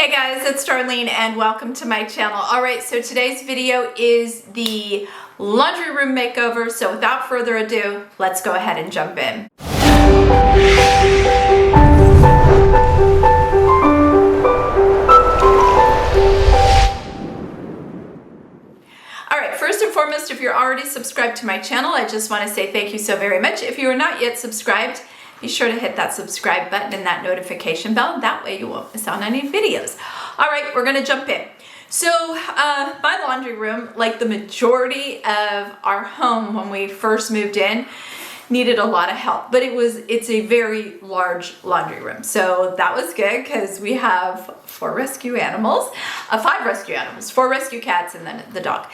Hey guys, it's Darlene and welcome to my channel. Alright, so today's video is the laundry room makeover, so without further ado, let's go ahead and jump in. Alright, first and foremost, if you're already subscribed to my channel, I just want to say thank you so very much. If you are not yet subscribed, be sure to hit that subscribe button and that notification bell. That way you won't miss out on any videos. All right, we're gonna jump in. So my laundry room, like the majority of our home when we first moved in, needed a lot of help, but it's a very large laundry room. So that was good because we have five rescue animals, 4 rescue cats, and then the dog.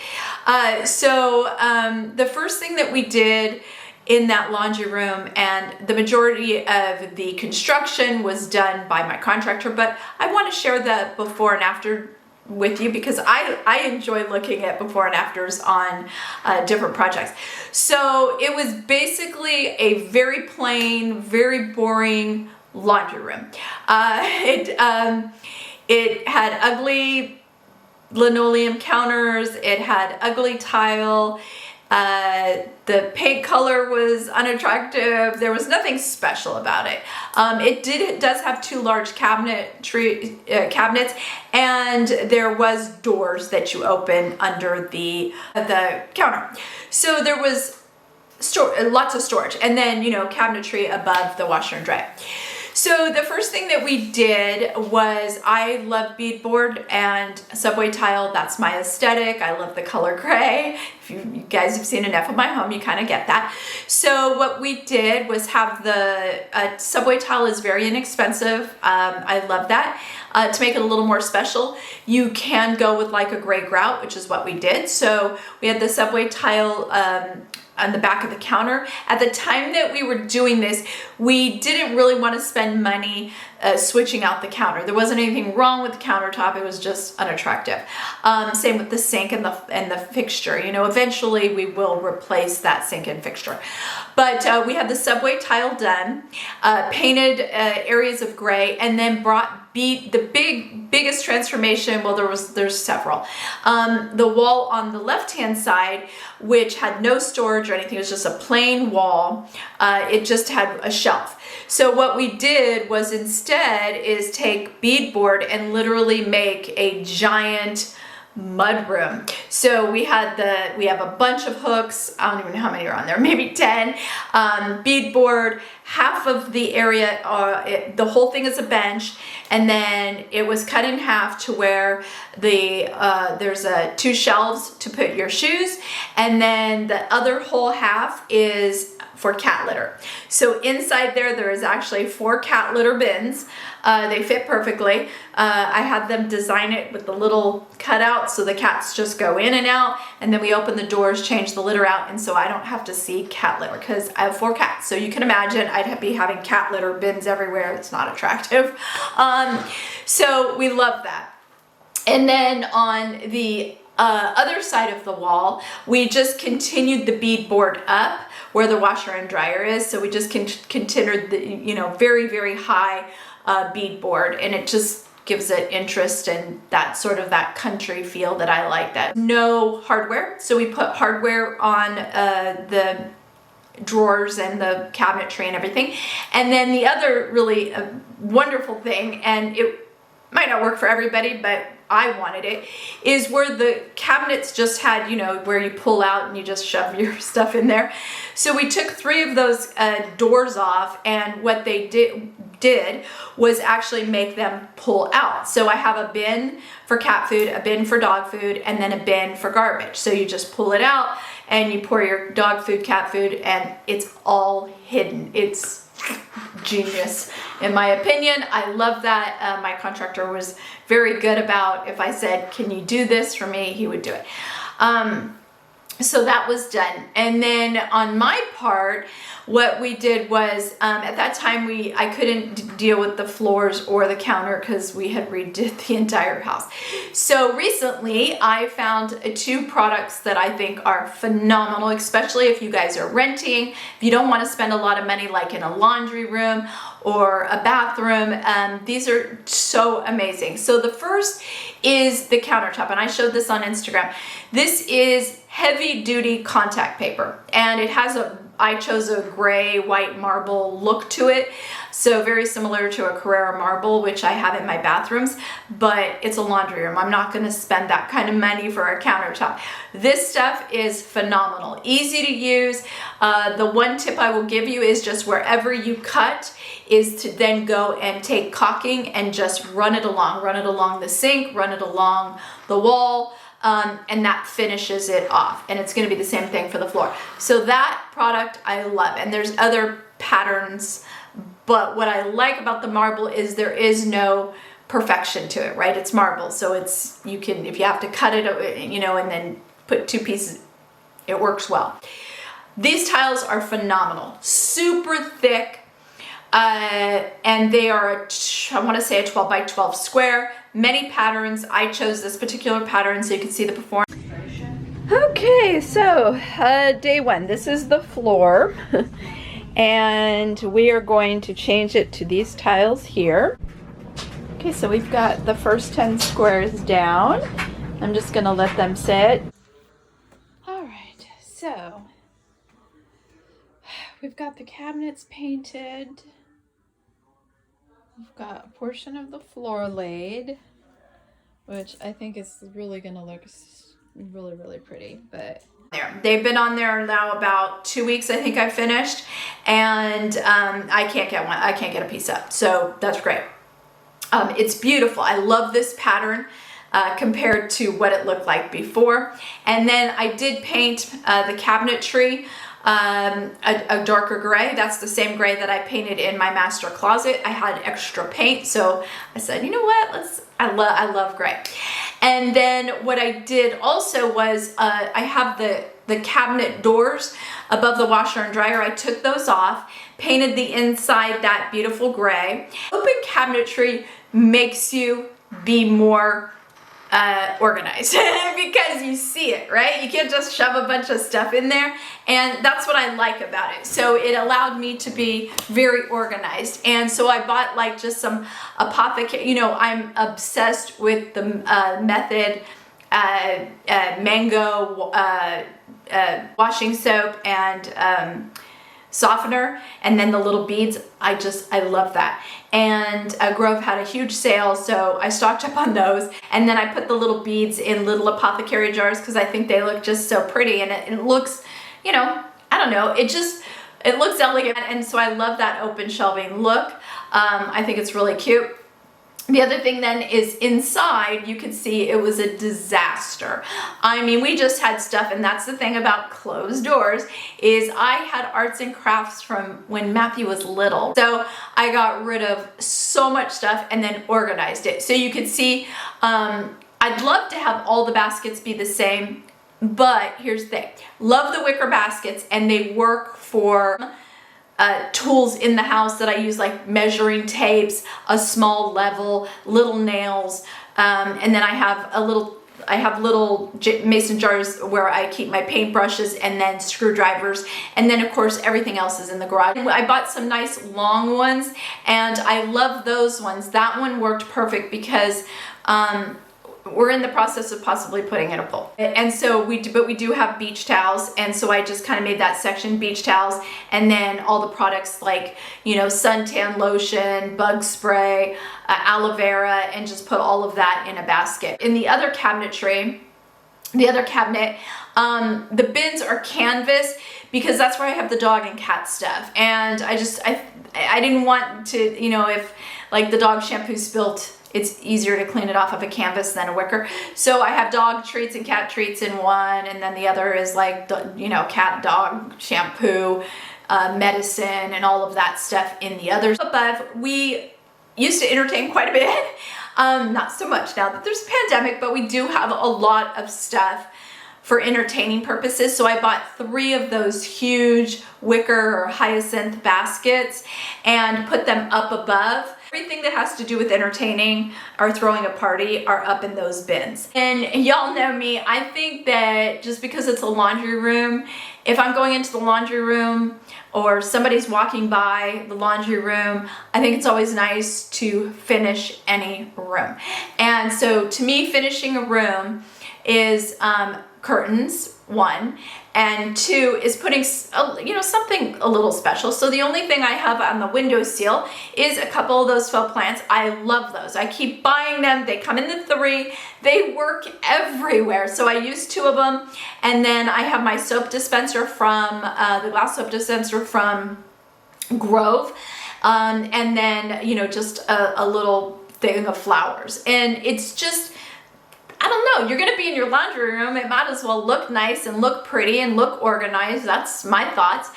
The first thing that we did in that laundry room, and the majority of the construction was done by my contractor, but I want to share the before and after with you because I enjoy looking at before and afters on different projects. So it was basically a very plain, very boring laundry room. It had ugly linoleum counters, it had ugly tile, the paint color was unattractive. There was nothing special about it. It does have 2 large cabinets, and there was doors that you open under the counter. So there was lots of storage, and then cabinetry above the washer and dryer. So the first thing that we did was, I love beadboard and subway tile. That's my aesthetic. I love the color gray. If you guys have seen enough of my home, you kind of get that. So what we did was have the subway tile is very inexpensive. I love that. To make it a little more special, you can go with like a gray grout, which is what we did. So we had the subway tile on the back of the counter. At the time that we were doing this, we didn't really want to spend money switching out the counter. There wasn't anything wrong with the countertop, it was just unattractive. Same with the sink and the fixture. Eventually we will replace that sink and fixture. But we had the subway tile done, painted areas of gray, and then brought the biggest transformation. Well, there's several. The wall on the left-hand side, which had no storage or anything, it was just a plain wall. It just had a shelf. So what we did was instead is take beadboard and literally make a giant mud room. So we have a bunch of hooks. I don't even know how many are on there, maybe 10. Beadboard, half of the area, the whole thing is a bench, and then it was cut in half to where there's 2 shelves to put your shoes, and then the other whole half is for cat litter. So inside there is actually 4 cat litter bins. They fit perfectly. I had them design it with the little cutouts so the cats just go in and out, and then we open the doors, change the litter out, and so I don't have to see cat litter because I have 4 cats. So you can imagine I'd be having cat litter bins everywhere. It's not attractive. So we love that. And then on the other side of the wall, we just continued the beadboard up where the washer and dryer is. So we just continued the very, very high beadboard, and it just gives it interest and that sort of that country feel that I like. That no hardware, so we put hardware on the drawers and the cabinetry and everything. And then the other really wonderful thing, and it might not work for everybody, but I wanted it, is where the cabinets just had, where you pull out and you just shove your stuff in there. So we took 3 of those doors off, and what they did was actually make them pull out. So I have a bin for cat food, a bin for dog food, and then a bin for garbage. So you just pull it out and you pour your dog food, cat food, and it's all hidden. It's genius in my opinion. I love that. My contractor was very good about, if I said, can you do this for me, he would do it. So that was done. And then on my part, what we did was, at that time I couldn't deal with the floors or the counter because we had redid the entire house. So recently I found 2 products that I think are phenomenal, especially if you guys are renting, if you don't want to spend a lot of money like in a laundry room or a bathroom. These are so amazing. So the first is the countertop, and I showed this on Instagram. This is heavy duty contact paper, and it has I chose a gray white marble look to it. So very similar to a Carrara marble, which I have in my bathrooms, but it's a laundry room. I'm not gonna spend that kind of money for a countertop. This stuff is phenomenal, easy to use. The one tip I will give you is just wherever you cut is to then go and take caulking and just run it along the sink, run it along the wall, and that finishes it off. And it's gonna be the same thing for the floor. So that product I love, and there's other patterns, but what I like about the marble is there is no perfection to it, right? It's marble, so it's, you can, if you have to cut it, you know, and then put 2 pieces, it works well. These tiles are phenomenal, super thick, and they are, I wanna say a 12 by 12 square, many patterns. I chose this particular pattern so you can see the performance. Okay, so day 1, this is the floor. And we are going to change it to these tiles here. Okay, so we've got the first 10 squares down. I'm just gonna let them sit. All right, so we've got the cabinets painted. We've got a portion of the floor laid, which I think is really gonna look really, really pretty, but they've been on there now about 2 weeks. I think I finished, and I can't get a piece up, so that's great. It's beautiful. I love this pattern compared to what it looked like before. And then I did paint the cabinetry a darker gray. That's the same gray that I painted in my master closet. I had extra paint, so I said, you know what, I love gray. And then what I did also was I have the cabinet doors above the washer and dryer. I took those off, painted the inside that beautiful gray. Open cabinetry makes you be more organized because you see it, right? You can't just shove a bunch of stuff in there, and that's what I like about it. So it allowed me to be very organized, and so I bought like just some apothecary, you know, I'm obsessed with the Method mango washing soap and softener, and then the little beads. I love that. And Grove had a huge sale, so I stocked up on those, and then I put the little beads in little apothecary jars because I think they look just so pretty, and it looks, you know, I don't know, it looks elegant, and so I love that open shelving look. I think it's really cute. The other thing then is inside, you can see it was a disaster. I mean, we just had stuff, and that's the thing about closed doors, is I had arts and crafts from when Matthew was little. So I got rid of so much stuff and then organized it. So you can see, I'd love to have all the baskets be the same, but here's the thing. Love the wicker baskets, and they work for tools in the house that I use, like measuring tapes, a small level, little nails, and then I have little mason jars where I keep my paintbrushes, and then screwdrivers, and then of course everything else is in the garage. I bought some nice long ones, and I love those ones. That one worked perfect because we're in the process of possibly putting in a pool. And so we do have beach towels, and so I just kind of made that section beach towels, and then all the products like, you know, suntan lotion, bug spray, aloe vera, and just put all of that in a basket. In the other cabinetry, the other cabinet, the bins are canvas because that's where I have the dog and cat stuff, and I didn't want to, you know, if like the dog shampoo spilt, it's easier to clean it off of a canvas than a wicker. So I have dog treats and cat treats in one, and then the other is like, you know, cat dog shampoo, medicine, and all of that stuff in the others. Above, we used to entertain quite a bit. Not so much now that there's a pandemic, but we do have a lot of stuff for entertaining purposes. So I bought 3 of those huge wicker or hyacinth baskets and put them up above. Everything that has to do with entertaining or throwing a party are up in those bins. And y'all know me, I think that just because it's a laundry room, if I'm going into the laundry room or somebody's walking by the laundry room, I think it's always nice to finish any room. And so to me, finishing a room is curtains, 1, and 2 is putting something a little special. So the only thing I have on the windowsill is a couple of those faux plants. I love those. I keep buying them. They come in the 3. They work everywhere. So I use 2 of them, and then I have my soap dispenser from the glass soap dispenser from Grove, and then just a little thing of flowers. And it's just, I don't know, you're gonna be in your laundry room, it might as well look nice and look pretty and look organized. That's my thoughts.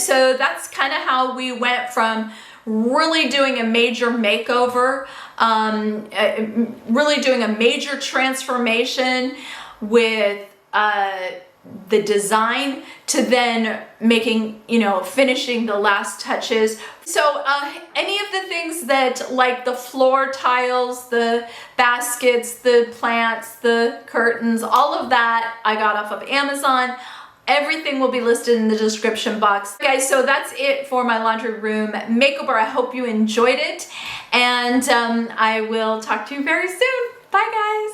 So that's kind of how we went from really doing a major makeover, really doing a major transformation with the design, to then making, finishing the last touches. So any of the things that, like the floor tiles, the baskets, the plants, the curtains, all of that I got off of Amazon. Everything will be listed in the description box. Guys, so that's it for my laundry room makeover. I hope you enjoyed it, and I will talk to you very soon. Bye, guys.